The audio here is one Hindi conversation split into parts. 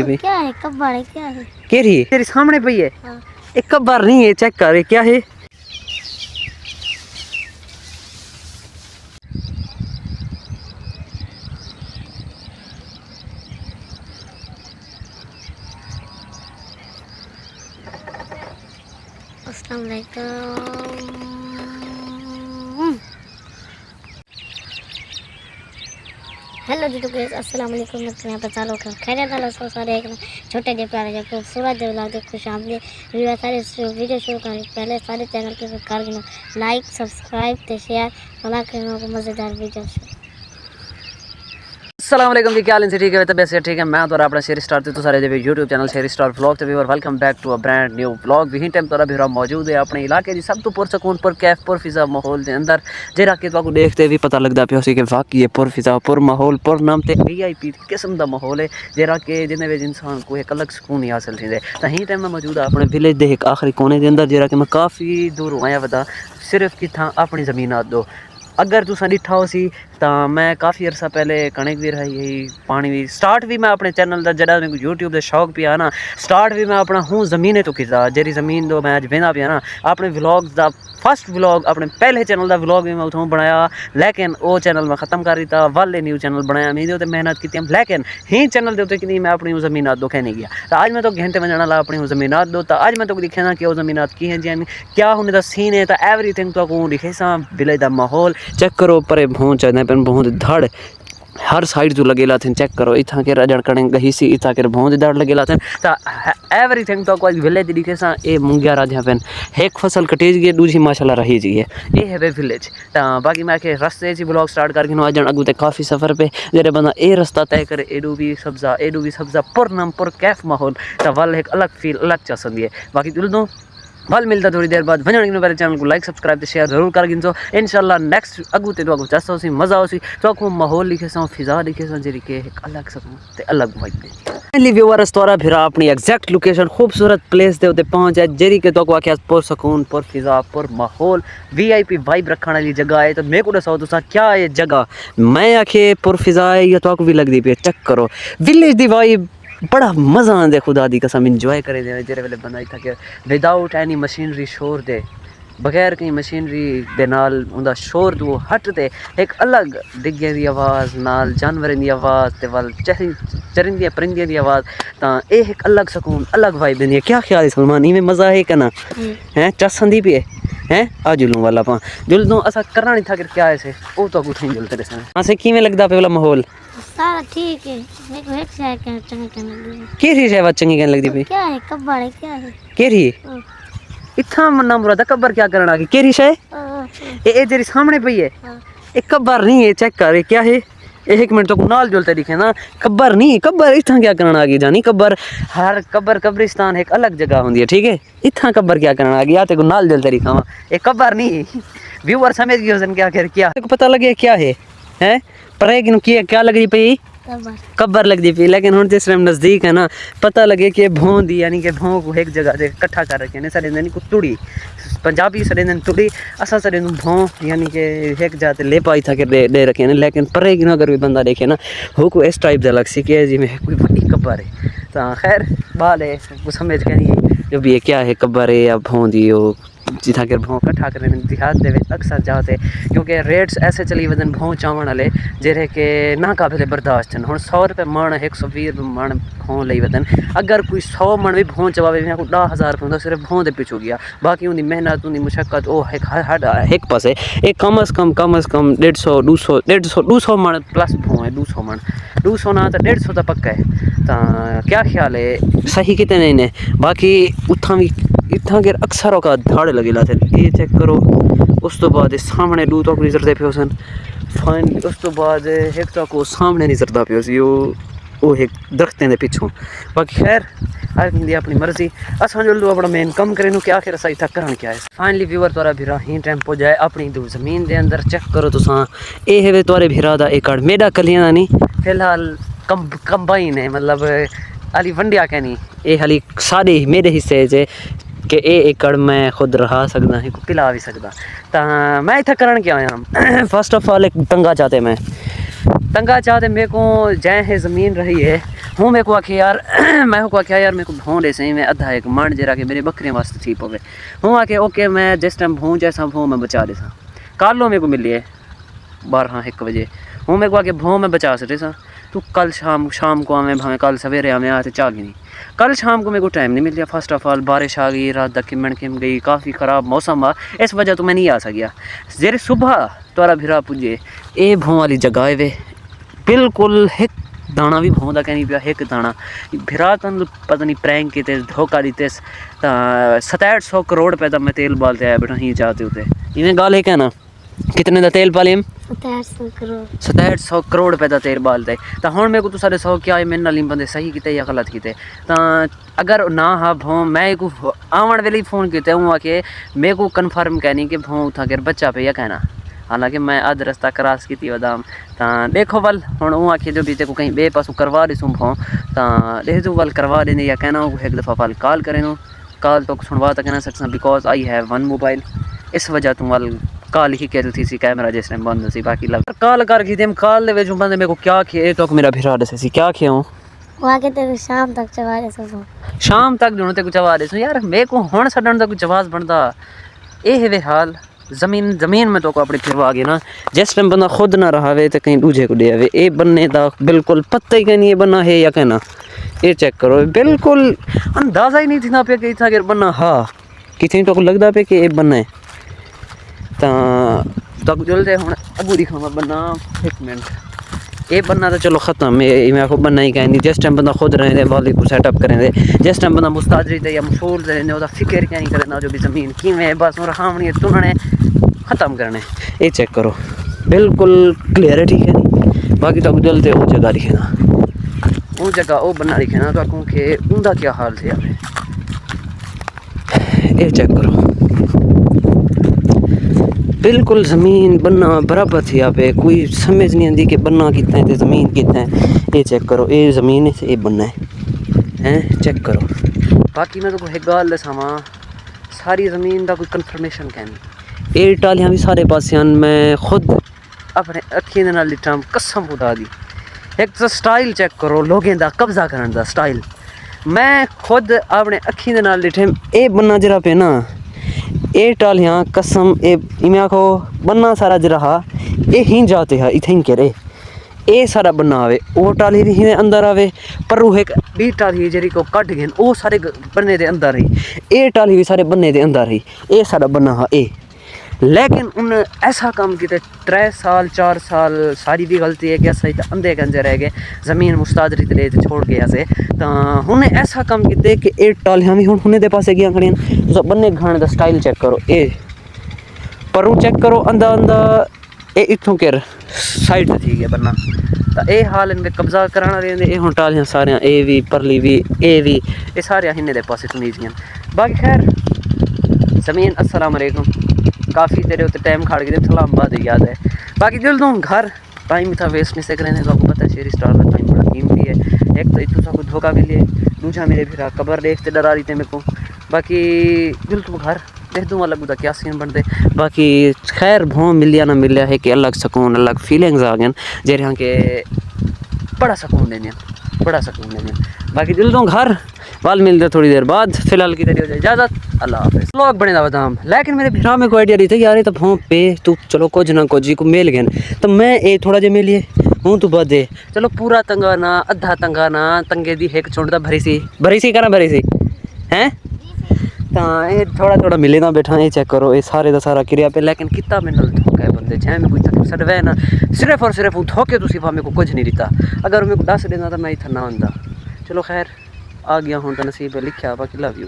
क्या है कब्बार है क्या है? कह रही है तेरे सामने पई है। हाँ। एक कब्बार नहीं है, चेक कर क्या है। अस्सलाम वालेकुम। हेलो जी, तो गाइस अस्सलाम वालेकुम। मैं यहाँ पर चालू कर खैरियत वाला सो सारे एक छोटे जे प्यारे जो खूबसूरत जो लाग दे खुश आमदीद सारे वीडियो शुरू करने पहले सारे चैनल के कर गिनो लाइक सब्सक्राइब ते शेयर भला करना को मज़ेदार वीडियो। अस्सलाम वालेकुम जी, क्या हाल है? ठीक है, तबियत से ठीक है। मैं तो अपना शेयर स्टार तो सारे जो YouTube channel share star vlog ते और welcome back to a brand new vlog. भी टाइम तो भी मौजूद है अपने इलाके की सब तो पुरसकून पर कैफ पर फिजा माहौल के अंदर जरा कि तुहानू देखते भी पता लगता पिया सी कि वाकई पुर फिजा पुर माहौल पुर नाम ते VIP किस्म का माहौल है जरा कि जिन्हें इंसान को एक अलग सुकून ही हासिल थी। ही टाइम मैं मौजूद है अपने विलेज के एक आखिरी कोने के अंदर जरा कि मैं काफ़ी दूर आया वदा सिर्फ कितना अपनी ज़मीनात दो। अगर तुसा डिठा हो सी तो मैं काफ़ी अरसा पहले कणक भी रही पानी भी स्टार्ट भी मैं अपने चैनल का जरा मैं यूट्यूब का शौक पिया ना स्टार्ट भी मैं अपना हूँ ज़मीने तो किया जेरी ज़मीन दो मैं अज बहना पिया ना अपने व्लॉग्स का फर्स्ट व्लॉग अपने पहले चैनल का व्लॉग भी मैं उतों बनाया लेकिन वो चैनल मैं ख़त्म कर दिता वाले न्यू चैनल बनाया मैं उत्ते मेहनत की लेकिन ही चैनल के उत्ते कि मैं अपनी ज़मीनात दो कहने गया तो अज मैं तो घंटे में जाना अपनी ज़मीनात दो तो अज मैं तो दिखे ना कि वो ज़मीनात की हैं जी क्या होने का सीन है तो एवरीथिंग तो दिखे सा विलेज का माहौल चेक करो पर भों चढ़ने पर भों धड़ हर साइड जो लगेला थे चेक करो इतना के रजड़ कड़े गही सी इतना के भों दड़ लगेला थे तो एवरीथिंग तो कोई विलेज दिखे सा ए मुंगिया राजा पेन एक फसल कटेज गई दूसरी माशाल्लाह रही जी ये है वे विलेज तो बाकी मैं के रस्ते से ब्लॉग स्टार्ट करके आज अगू तो काफ़ी सफ़र पे जेरे बंदा ए रास्ता तय करे एडू भी सब्जा पुर नम पुर कैफ माहौल तो वल एक अलग फील अलग चसंदी है। बाकी दिल दो फल मिलता थोड़ी देर बाद वजन मेरे चैनल को लाइक सब्सक्राइब शेयर जरूर कर गिनसो इंशाल्लाह नेक्स्ट अगू ते अगू चसो सी मजा हो सी तो को माहौल लिखे सा फिजा लिखे सा जेरी के एक अलग सकून ते अलग वाइब दे फाइनली व्यूअर्स तोरा फिर अपनी एग्जैक्ट लोकेशन खूबसूरत प्लेस दे उते पहुंच है जेरी के तो को आखे पुर सकून पुर फिजा पुर माहौल VIP वाइब रखने वाली जगह है तो मेरे को दसो तुसा क्या है जगह मैं आखे पुर फिजा है या तो को भी लगदी पे चेक करो विलेज दी वाइब बड़ा मज़ा आंदे खुदा दी कसम इंजॉय करे दे जेरे वेले बंदा इत्था के विदाउट एनी मशीनरी शोर दे बगैर कहीं मशीनरी दे नाल उंदा शोर तो हट दे एक अलग डिग्गे दी आवाज़ नाल जानवरें दी आवाज़ ते वल चरिंदियां परिंदियां दी आवाज़ तां एह एक अलग सुकून अलग वाइब देंदी है। क्या ख्याल है सलमान इवें मज़ा है कना हैं चसंदी पे हैं आ जुलूं वाला पा जुलदों असा करना नहीं था कि क्या ऐसे ओ तो कुछ नहीं जुलते रहते हां से किवें लगदा पे वाला माहौल सारा ठीक है। मेरे को एक से क्या चंगी कहने लगी के री है चंगी कहने लगदी पे क्या है कब्बार है क्या है? के री इतना मन्ना मुरादा कब्बर क्या करना की केरी शे ए तेरे सामने पई है। एक कब्बर नहीं है चेक कर क्या है एक मिनट तो नाल जुलते दिखे ना कब्बर नहीं कब्बर इतना क्या करना आ गई जानी कब्बर हर कब्बर कब्रिस्तान एक अलग जगह होंगी है ठीक है इतना कब्बर क्या करना आ गया तेको नाल जुलते दिखावा एक कब्बर नहीं व्यूअर समझ गए क्या कर क्या तेको पता लगे क्या है हैं पर है कि क्या लग रही पई कब्बर लगती पी लेकिन हम जिस टाइम नज़दीक है ना पता लगे कि भों दी यानी कि भों को एक जगह से इकट्ठा कर रखे ने सारे दिन को तुड़ी पंजाबी सारे दिन तुड़ी असा सारे दिन भों यानी कि एक जाते ले पाई था कि दे रखे ने लेकिन परे कि अगर कोई बंदा देखे ना हो को इस टाइप का लग सी कि जी में कोई बड़ी कब्बर है तो खैर बाल है वो समझ के नहीं जो भी है क्या है कब्बर है या भों दी हो जिथा कर भों कट्ठा कर देहात दे अक्सर जाते क्योंकि रेट्स ऐसे चली वजन भों चावण वाले जेरे के ना काबिल बर्दाश्त हैं हम 100 रुपये मन 120 रुपये मन भों ली वजन अगर कोई 100 मन भी भों चवावे को 10,000 रुपये होंगे सिर्फ भों दे पिछू गया बाकी उनकी मेहनत उनकी मुशक्कत वो एक पास है एक कम अज़ कम 150 मन प्लस भों है 200 ना तो 150 तो पक्का है तो क्या ख्याल है सही कितने ने बाकी उतना भी इतना के अक्सर औकात धाड़ लगेला थे ये चेक करो उस तो बाद सामने दू तो नजरते पे सन फाइनली उस तो बाद एक तो को सामने नजरता पे सी वो एक दरख्तें दे पिछों बाकी खैर हर बंदी अपनी मर्जी असा जो अपना मेन कम करें कि आखिर असा इतना करन क्या है। फाइनली व्यूअर तोरा भिरा ही टाइम पहुंच जाए अपनी दो जमीन दे अंदर चेक करो तुसा ए है तोरे भिरा दा एकड़ मेरा कलियां दा नहीं फिलहाल कंबाइन है मतलब हाली वंडिया कहनी ये हाली सारे मेरे हिस्से च कि ये एकड़ मैं खुद रहा सकता है को पिला भी सकता तो मैं इतना करन क्या आया फर्स्ट ऑफ ऑल एक टंगा चाहते मैं तंगा चाहते मेरे को जै है ज़मीन रही है हूँ मेरे को आखे यार मैं को आख्या यार मेरे को भों दे सही मैं अद्धा एक मंड जरा कि मेरे बकरियां वास्ते थी पवे हूँ आके ओके मैं जिस टाइम भों जैसा भों मैं बचा दे सा कल लो मेरे को मिली है 12-1 बजे हूँ मेरे को आके भों मैं बचा सकते सा तू कल शाम को आवें भावें कल सवेरे आवें आते चाल ही नहीं कल शाम को मेरे को टाइम नहीं मिल गया फर्स्ट ऑफ ऑल बारिश आ गई रात तक किम गई काफ़ी ख़राब मौसम आ इस वजह तो मैं नहीं आ सकिया जेरे सुबह तोरा भिरा पुजे ये भों वाली जगह वे बिल्कुल एक दाना भी भों का कहनी पिया एक दाना भिरा तन पता नहीं प्रैंक किते धोखा दीते 6700 करोड़ रुपए का मैं तेल बालते आया बेटा ही चाहते होते इन्हें गाल है क्या ना कितने का तेल पाले 6700 करोड़ रुपए का तेल बालते तो हुण मेरे को तो सारे 100 क्या मेरे नाल बंदे सही किते या गलत किते तो अगर ना हा भों मैं को आवन वेले फोन किते हूँ आके मेरे को कन्फर्म कहनी कि भों उठा कर बच्चा पे या कहना हालांकि मैं अध रस्ता क्रॉस की वदाम तो देखो वल हुण वो आखिए जो भी तेको कहीं बे पासों करवा ॾिसूं भों तो देख तू वल करवा देने या कहना एक दफ़ा वल कॉल करें कॉल तो सुनवा तो कहना सकता बिकॉज आई हैव 1 मोबाइल इस वजह तू वल कॉल ही कर थी सी कैमरा जिस टाइम बंद सी बाकी लग कॉल कर की तेम कॉल दे विच बंदे मेरे को क्या खे तो मेरा भिरा दसे सी क्या खे हूं वहां के ते शाम तक चवा दे सो शाम तक जुण ते को चवा दे यार मेरे को हुण छडण दा कोई जवाब बनदा ए है वे हाल ज़मीन में तो को अपनी फिरवा गए ना जिस टाइम बंदा खुद ना रहावे तो कहीं दूजे को दे आवे ये बनने का बिल्कुल पता ही नहीं ये बना है या कहना ये चेक करो बिल्कुल अंदाज़ा ही नहीं थी ना पे कि था बना हाँ कितनी तो लगता पे कि ये बनना है तो जल्दी हूँ अगू दिखावा बना 1 मिनट ये बनना तो चलो ख़त्म ये मैं आपको बनना ही कहनी जिस टाइम बंदा खुद रहेंगे वाली को सेटअप करेंगे जिस टाइम बंदा मुस्ताजरी थे या मशहूर रहेंगे उसका फिक्र क्या नहीं करना जो भी ज़मीन कि मैं बस रहावनी तुनने ख़त्म करने ये चेक करो बिल्कुल क्लियरिटी है नहीं बाकी तो जल्दी वो जगह लिखे ना वो जगह वो बनना लिखे ना तो क्योंकि उनका क्या हाल थे ये चेक करो बिल्कुल ज़मीन बनना बराबर थी यहाँ पे कोई समझ नहीं आती कि बनना कितना है ज़मीन कितना है ये चेक करो ये ज़मीन है ये बनना है चेक करो बाकी मैं तो एक गल दसावां सारी ज़मीन का कोई कन्फर्मेशन कहनी ये टालियां भी सारे पासे मैं खुद अपने अखियों के नाल दिखा कसम खुदा दी एक तो स्टाइल चेक करो लोगों का कब्जा करने का स्टाइल मैं खुद अपने अखियों के नाल दिखे ये बनना जरा पे ना ये टालियां कसम ये आखो बनना सारा जरा ये ही जाते हैं इतने करे ये सारा बनना आवे वो टाली भी ही अंदर आवे पर वो एक बी टाली जरी को कट गए वो सारे बनने के अंदर ही ये टाली भी सारे बनने के अंदर ही ये सारा बनना हा ये लेकिन उन ऐसा काम किया 3 साल 4 साल सारी भी गलती है कि सही तो अंधे गंजे रह गए ज़मीन मुस्ताजरी ले छोड़ गया से तो उन्हें ऐसा काम किया कि ये टालियां भी हुने दे पासे गया खड़ियां तो बन्ने खाने का स्टाइल चेक करो ये पर चेक करो अंधा अंधा ये इतों केर साइड थी गया बनना तो ये हाल इनके कब्जा कराना रहे हूँ टालियां सारियां ए भी परली भी ये सारे हिन्ने दे पासे सुनीजियां बाकी खैर ज़मीन अस्सलाम वालेकुम काफ़ी तेरे उत्ते टाइम खाड़ के सलाम बाद याद है बाकी दिल दूँ घर टाइम था वेस्ट नहीं सेक रहे आपको पता है शेरी स्टार का टाइम बड़ा कीमती है एक तो इतू सा कुछ धोखा मिले दूसरा मेरे फिर कबर देखते डरा रही थे मेरे को बाकी दिल तू घर देख दूँ अलग उदा क्या सीन बनते बाकी खैर भों मिलिया ना मिलिया है कि अलग सुकून अलग फीलिंग्स आ गए जेरे यहाँ के बड़ा सुकून देने बाकी दिल दूँ घर वाल मिलते थोड़ी देर बाद फिलहाल की तरी हो जाए इजाज़त अल्लाह हाफ़िज़ लोग बने दा बताम लेकिन मेरे फिर में कोई आइडिया नहीं था यार ये तो भों पे तू चलो कुछ ना कुछ को मिल गए तो मैं ये थोड़ा जे मिलिए हूँ तू बदे चलो पूरा तंगा ना अद्धा तंगा ना तंगे दी एक चुंड भरी सी करा भरी सी हैं तो ये थोड़ा मिले ना बैठा ये चेक करो ये सारे का सारा क्रिया पे लेकिन कितना मेरे नाल धोखा है बंदे चाहे मैं कोई तकलीफ सडवे ना सिर्फ और सिर्फ धोखे तो सिफा मेरे को कुछ नहीं दिता अगर मेरे को दस देना तो मैं इतना ना आंदा चलो खैर आ गया हूँ तो नसीब लिखा बाकी लव यू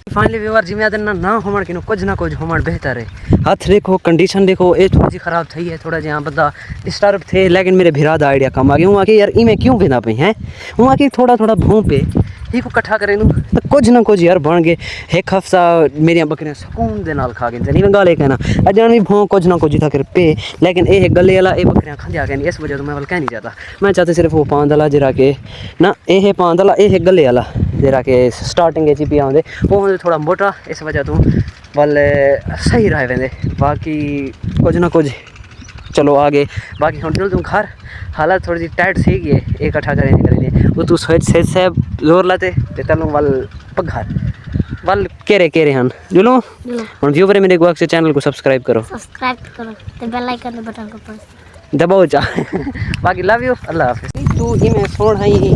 फाइनली व्यवहार जिम्मे आदर ना होमण कि कुछ ना कुछ होमण बेहतर है हाथ देखो कंडीशन देखो ये थोड़ी सी ख़राब थी है थोड़ा जहाँ बंदा डिस्टर्ब थे लेकिन मेरे भिरा दा आइडिया कम आ गया हूँ आके यार इमें क्यों कहना पे हैं हूँ आके थोड़ा भों पे इको इकट्ठा करें तो कुछ ना कुछ यार बन गए। एक हफ्ता मेरिया बकरियां सुकून दे नाल खा गए नहीं मैं गाले कहना अजन भी भों कुछ ना कुछ था कर पे लेकिन ये गले वाला ये बकरियां खांदे आ गए इस वजह तो मैं वाल कह नहीं चाहता। मैं चाहता सिर्फ वो पांद वाला जरा के ना ये पांद वाला ये गले वाला जरा के स्टार्टिंग च पिया आते वो थोड़ा मोटा इस वजह तो वाल सही रह वेंदे बाकी कुछ ना कुछ चलो आगे बाकी हम चल तुम घर हालत थोड़ी सी टाइट सी है एक इकट्ठा करें वो तू सोच से सब जोर लाते ते तलू वाल पघार वाल केरे हन जुलो हम व्यू पर मेरे से चैनल को सब्सक्राइब करो ते बेल आइकन बटन को प्रेस दबाओ चा बाकी लव यू अल्लाह हाफिज तू इमें सोण हई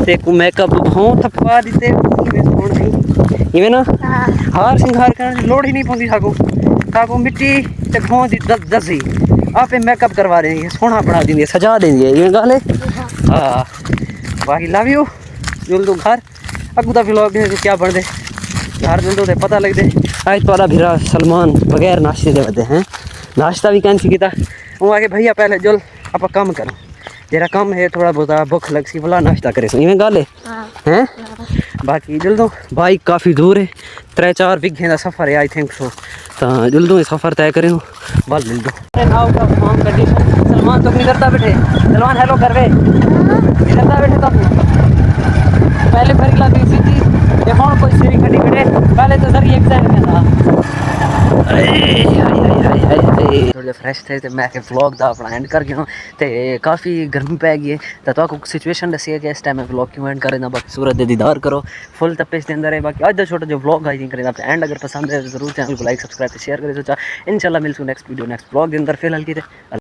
ते को मेकअप हो थपवा दीते इमें सोण हई इमें ना हार सिंगार करने लोड़ ही नहीं पौंदी काको मिट्टी ते घों दी दसी आपे मेकअप करवा देंगे सोना बना देंगे सजा देंगे ये गाले हाँ बाकी लव यू जुल तू घर अगू दा व्लॉग में क्या बन दे घर जुल तो पता लग दे आज तो भिरा सलमान बगैर नाश्ते दे बदे हैं नाश्ता भी कैंसिल किया वो आके भैया पहले जुल आप काम करो जरा कम है थोड़ा बहुत भुख लग सी बोला नाश्ता करे इवें गाले हैं बाकी जुल दो बाइक काफ़ी दूर है 3-4 बीघे का सफ़र है आई थिंक सो तो जुल दो सफ़र तय करें बल मिल दो सलमान तो करता बैठे सलमान हेलो कर वे करता बैठे तो पहले फिर ला दी सीधी ये कौन कोई सीरी खड़ी खड़े पहले तो सर एक साइड में था थोड़े फ्रेश थे तो मैं व्लॉग का अपना एंड कर गया तो काफ़ी गर्मी पै गई है तो सिचुएशन दसी है कि इस टाइम व्लॉग क्यों एंड करें सूरत सूरज दे दीदार करो फुल तपे के अंदर है बाकी आज छोटा जो व्लॉग आई थिंक करें एंड अगर पसंद है तो जरूर चैनल को लाइक सब्सक्राइब शेयर करें इंशाल्लाह मिलूँ नेक्स्ट वीडियो नेक्स्ट व्लॉग के अंदर फिलहाल की